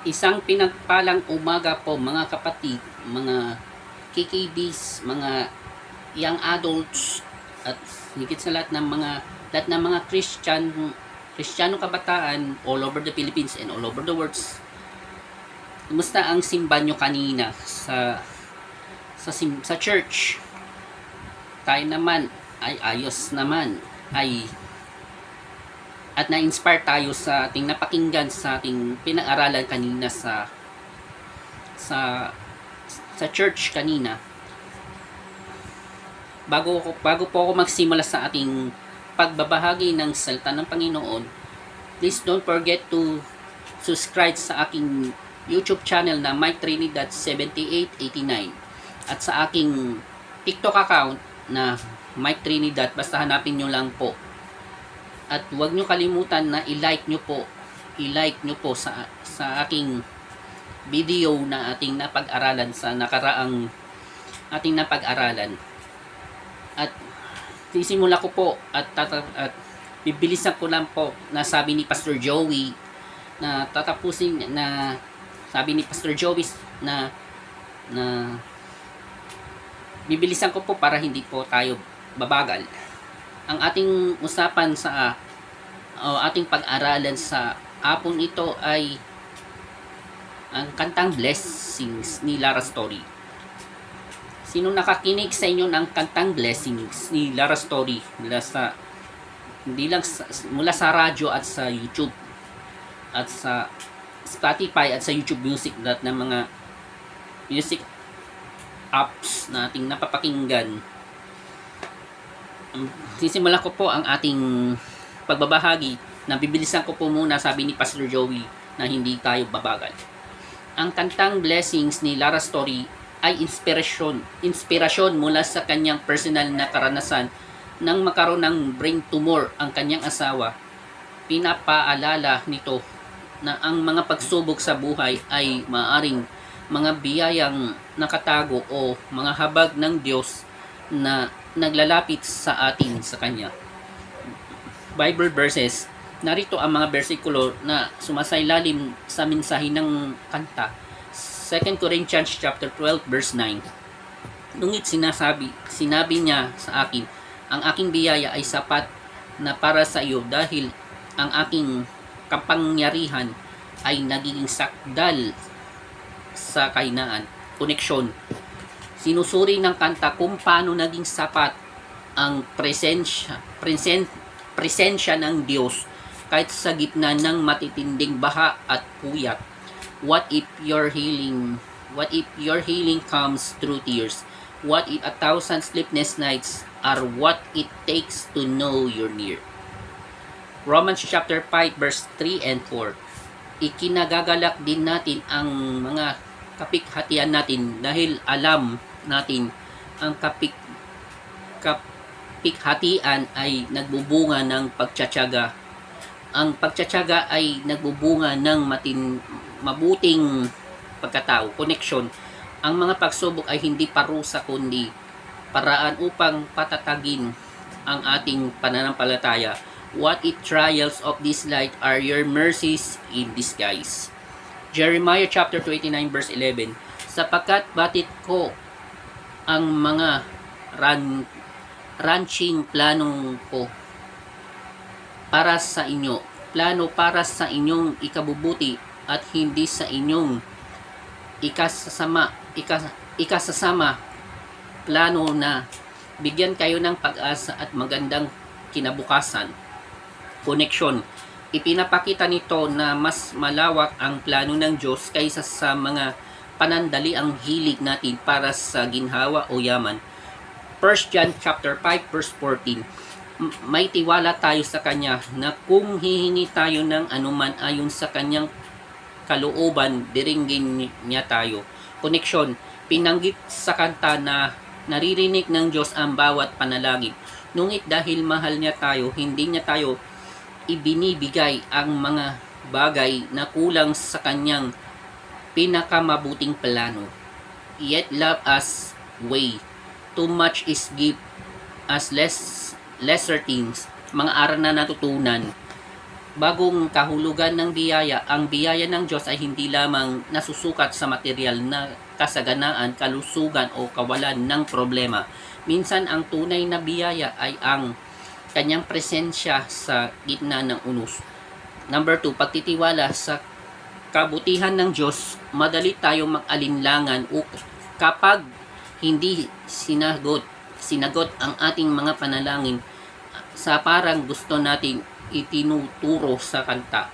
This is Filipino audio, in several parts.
Isang pinagpalang umaga po mga kapatid, mga KKBs, mga young adults at higit sa lahat ng mga Kristiyano kabataan all over the Philippines and all over the world. Kumusta ang simba nyo kanina sa church? Tayo naman ay ayos naman ay at na-inspire tayo sa ating napakinggan sa ating pinag-aralan kanina sa sa church kanina. Bago po ako magsimula sa ating pagbabahagi ng salita ng Panginoon, please don't forget to subscribe sa aking YouTube channel na Mike Trinidad 7889 at sa aking TikTok account na Mike Trinidad, basta hanapin nyo lang po. At huwag nyo kalimutan na i-like nyo po sa aking video na ating napag-aralan sa nakaraang ating napag-aralan. At sisimula ko po at bibilisan ko lang po na sabi ni Pastor Joey na tatapusin na sabi ni Pastor Joey na bibilisan ko po para hindi po tayo babagal. Ang ating usapan sa ating pag-aralan sa hapon ito ay ang kantang Blessings ni Lara Story. Sino nakakinig sa inyo ng kantang Blessings ni Lara Story mula sa radyo at sa YouTube at sa Spotify at sa YouTube Music lahat ng mga music apps na ating napapakinggan? Sisimula ko po ang ating pagbabahagi na bibilisan ko po muna, sabi ni Pastor Joey, na hindi tayo babagal. Ang kantang Blessings ni Lara Story ay inspirasyon mula sa kanyang personal na karanasan nang magkaroon ng brain tumor ang kanyang asawa. Pinapaalala nito na ang mga pagsubok sa buhay ay maaring mga biyayang nakatago o mga habag ng Diyos na naglalapit sa atin sa Kanya. Bible verses. Narito ang mga bersikulo na sumasailalim sa mensahe ng kanta. 2 Corinthians chapter 12 verse 9. Ngunit sinabi niya sa akin, ang aking biyaya ay sapat na para sa iyo dahil ang aking kapangyarihan ay nagiging sakdal sa kahinaan. Koneksyon. Sinusuri ng kanta kung paano naging sapat ang presensya ng Diyos kahit sa gitna ng matitinding baha at puyat. What if your healing comes through tears? What if 1,000 sleepless nights are what it takes to know you're near? Romans chapter 5 verse 3 and 4. Ikinagagalak din natin ang mga kapighatian natin dahil alam natin ang kapighatian ay nagbubunga ng pagtsatsaga. Ang pagtsatsaga ay nagbubunga ng mabuting pagkatao, connection. Ang mga pagsubok ay hindi parusa kundi paraan upang patatagin ang ating pananampalataya. What if trials of this light are your mercies in disguise? Jeremiah chapter 29 verse 11. Sapagkat batit ko ang mga ranching planong ko para sa inyo, plano para sa inyong ikabubuti at hindi sa inyong ikasasama, plano na bigyan kayo ng pag-asa at magandang kinabukasan. Connection. Ipinapakita nito na mas malawak ang plano ng Diyos kaysa sa mga panandali ang hilig natin para sa ginhawa o yaman. 1 John chapter 5 verse 14. May tiwala tayo sa Kanya na kung hihingi tayo ng anuman ayon sa Kanyang kalooban, diringgin niya tayo. Connection. Pinanggit sa kanta na naririnig ng Diyos ang bawat panalangin. Ngunit dahil mahal niya tayo, hindi niya tayo ibinibigay ang mga bagay na kulang sa kanyang pinakamabuting plano. Yet love us way. Too much is give us lesser things. Mga aral na natutunan bagong kahulugan ng biyaya. Ang biyaya ng Diyos ay hindi lamang nasusukat sa material na kasaganaan, kalusugan o kawalan ng problema. Minsan ang tunay na biyaya ay ang kanyang presensya sa gitna ng unos. Number 2, pagtitiwala sa kabutihan ng Diyos. Madali tayong mag-alinlangan kapag hindi sinagot ang ating mga panalangin sa parang gusto nating itinuturo sa kanta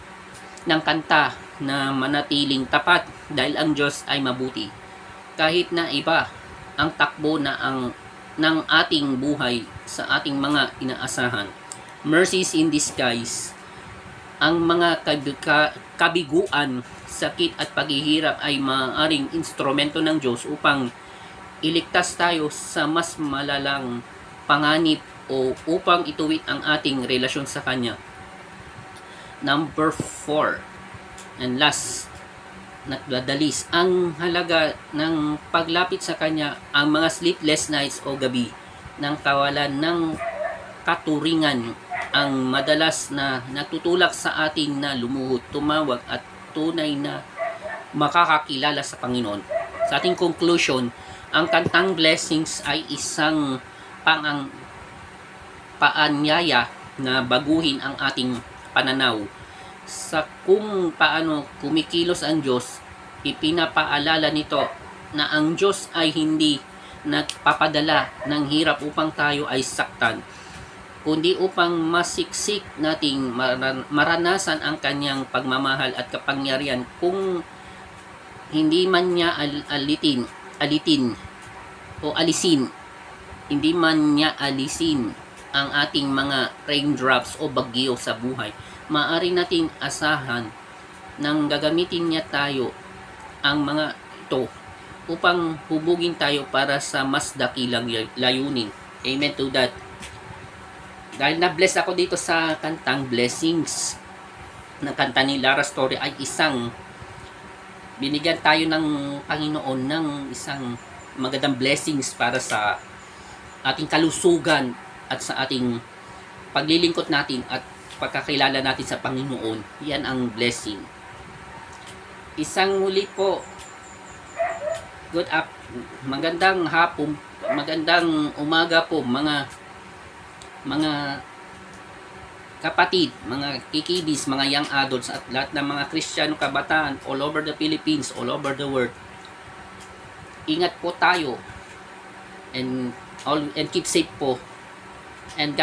na manatiling tapat dahil ang Diyos ay mabuti. Kahit na iba ang takbo ng ating buhay sa ating mga inaasahan. Mercies in disguise. Ang mga kabiguan, sakit at paghihirap ay maaaring instrumento ng Diyos upang iligtas tayo sa mas malalang panganib o upang ituwid ang ating relasyon sa Kanya. Number 4 and last, nagdadalis. Ang halaga ng paglapit sa Kanya, ang mga sleepless nights o gabi ng kawalan ng katuringan ang madalas na natutulak sa atin na lumuhod, tumawag at tunay na makakakilala sa Panginoon. Sa ating conclusion, ang kantang Blessings ay isang paanyaya na baguhin ang ating pananaw sa kung paano kumikilos ang Diyos. Ipinapaalala nito na ang Diyos ay hindi nagpapadala ng hirap upang tayo ay saktan, kundi upang masiksik nating maranasan ang kanyang pagmamahal at kapangyarihan. Kung hindi man niya hindi man niya alisin ang ating mga raindrops o bagyo sa buhay, maaari nating asahan nang gagamitin niya tayo ang mga ito upang hubugin tayo para sa mas dakilang layunin. Amen to that. Dahil na-bless ako dito sa kantang Blessings na kanta ni Lara Story, ay isang binigyan tayo ng Panginoon ng isang magandang blessings para sa ating kalusugan at sa ating paglilingkod natin at pagkakilala natin sa Panginoon. Yan ang blessing. Isang muli po, magandang hapon, magandang umaga po mga kapatid, mga kikidis, mga young adults at lahat ng mga Kristiyano kabataan all over the Philippines, all over the world. Ingat po tayo and keep safe po. And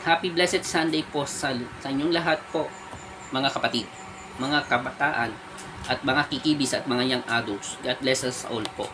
happy blessed Sunday po sa inyong lahat po, mga kapatid, mga kabataan at mga kikibis at mga young adults. God bless us all po.